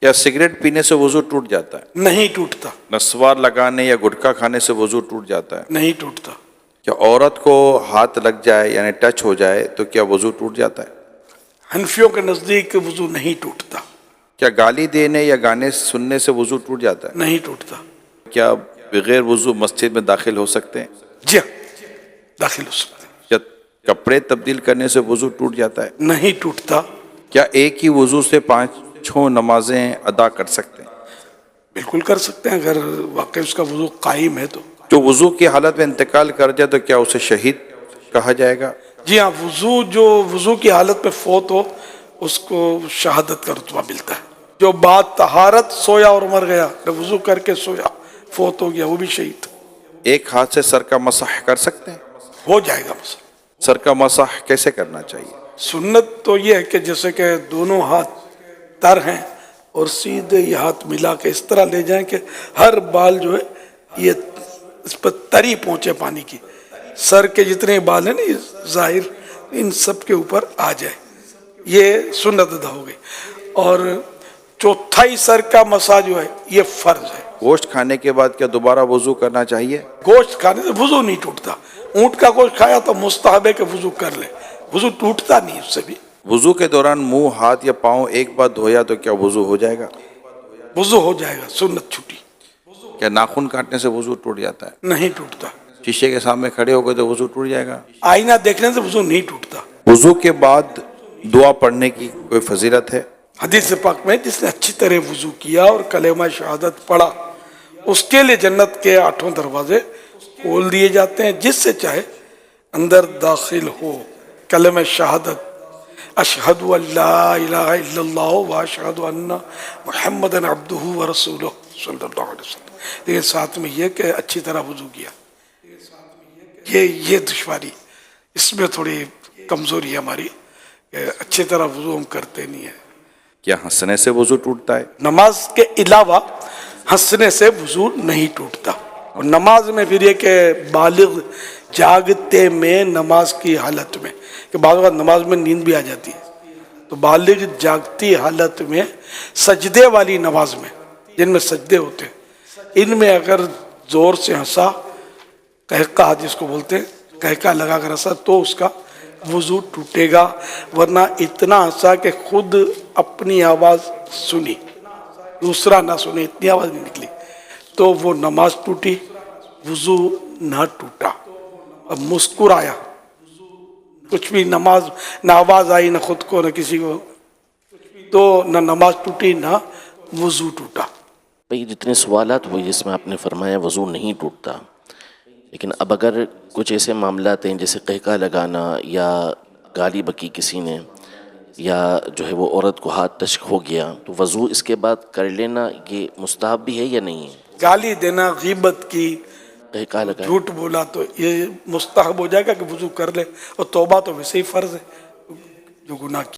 کیا سگریٹ پینے سے وضو ٹوٹ جاتا ہے؟ نہیں ٹوٹتا، نسوار لگانے یا گٹکا کھانے سے وضو ٹوٹ جاتا ہے؟ نہیں ٹوٹتا۔ کیا عورت کو ہاتھ لگ جائے یعنی ٹچ ہو جائے تو کیا وضو ٹوٹ جاتا ہے؟ حنفیوں کے نزدیک وضو نہیں ٹوٹتا، کیا گالی دینے یا گانے سننے سے وضو ٹوٹ جاتا ہے؟ نہیں ٹوٹتا۔ کیا بغیر وضو مسجد میں داخل ہو سکتے ہیں؟ جی ہاں، داخل ہو سکتے ہیں۔ کیا کپڑے تبدیل کرنے سے وضو ٹوٹ جاتا ہے؟ نہیں ٹوٹتا، کیا ایک ہی وضو سے 5 نمازیں ادا کر سکتے ہیں؟ بالکل کر سکتے ہیں اگر واقعی اس کا وضو قائم ہے تو۔ جو وضو کی حالت میں انتقال کر جائے تو کیا اسے شہید کہا جائے گا؟ جی ہاں، جو وضو کی حالت میں فوت ہو اس کو شہادت کا رتبہ ملتا ہے۔ جو بعد طہارت سویا اور مر گیا، وضو کر کے سویا فوت ہو گیا، وہ بھی شہید ایک ہاتھ سے سر کا مسح کر سکتے ہیں؟ ہو جائے گا۔ مثلا سر کا مسح کیسے کرنا چاہیے؟ سنت تو یہ ہے کہ جیسے کہ دونوں ہاتھ تر ہیں اور سیدھے یہ ہاتھ ملا کے اس طرح لے جائیں کہ ہر بال جو ہے یہ اس پر تری پہنچے پانی کی، سر کے جتنے بال ہیں نا یہ ظاہر ان سب کے اوپر آ جائے، یہ سنت ادا ہو گئی۔ اور چوتھائی سر کا مسا جو ہے یہ فرض ہے۔ گوشت کھانے کے بعد کیا دوبارہ وضو کرنا چاہیے؟ گوشت کھانے سے وضو نہیں ٹوٹتا، اونٹ کا گوشت کھایا تو مستحب ہے کہ وضو کر لے، وضو ٹوٹتا نہیں اس سے بھی۔ وضو کے دوران منہ، ہاتھ یا پاؤں ایک بار دھویا تو کیا وضو ہو جائے گا؟ وضو ہو جائے گا، سنت چھٹی، کیا ناخن کاٹنے سے وضو ٹوٹ جاتا ہے؟ نہیں ٹوٹتا۔ شیشے کے سامنے کھڑے ہو گئے تو وضو ٹوٹ جائے گا؟ آئینہ دیکھنے سے وضو نہیں ٹوٹتا۔ وضو کے بعد دعا پڑھنے کی کوئی فضیلت ہے؟ حدیث پاک میں جس نے اچھی طرح وضو کیا اور کلمہ شہادت پڑھا اس کے لیے جنت کے 8 دروازے کھول دیے جاتے ہیں، جس سے چاہے اندر داخل ہو۔ کلمہ شہادت اشہد ان لا الہ الا اللہ و اشہد ان محمد عبدہ و رسولہ صلی اللہ علیہ وسلم، لیکن ساتھ میں یہ کہ اچھی طرح وضو کیا۔ یہ دشواری، اس میں تھوڑی کمزوری ہے ہماری کہ اچھی طرح وضو ہم کرتے نہیں ہیں۔ کیا ہنسنے سے وضو ٹوٹتا ہے؟ نماز کے علاوہ ہنسنے سے وضو نہیں ٹوٹتا۔ اور نماز میں پھر یہ کہ بالغ جاگتے میں نماز کی حالت میں، کہ بعض اوقات نماز میں نیند بھی آ جاتی ہے، تو بالغ جاگتی حالت میں سجدے والی نماز میں جن میں سجدے ہوتے ہیں، ان میں اگر زور سے ہنسا، قہقہ جس کو بولتے ہیں، قہقہ لگا کر ہنسا تو اس کا وضو ٹوٹے گا، ورنہ اتنا ہنسا کہ خود اپنی آواز سنی دوسرا نہ سنے، اتنی آواز نہیں نکلی تو وہ نماز ٹوٹی، وضو نہ ٹوٹا۔ اب مسکرایا، کچھ بھی نماز نہ آواز آئی نہ خود کو نہ کسی کو، تو نہ نماز ٹوٹی نہ وضو ٹوٹا۔ بھئی جتنے سوالات ہوئے جس میں آپ نے فرمایا وضو نہیں ٹوٹتا، لیکن اب اگر کچھ ایسے معاملات ہیں جیسے قہقہ لگانا یا گالی بکی کسی نے یا جو ہے وہ عورت کو ہاتھ ٹچ ہو گیا تو وضو اس کے بعد کر لینا یہ مستحب بھی ہے یا نہیں ہے؟ گالی دینا، غیبت کی، قہقہ لگانا، جھوٹ بولا تو یہ مستحب ہو جائے گا کہ وضو کر لے، اور توبہ تو ویسے ہی فرض ہے جو گناہ کی۔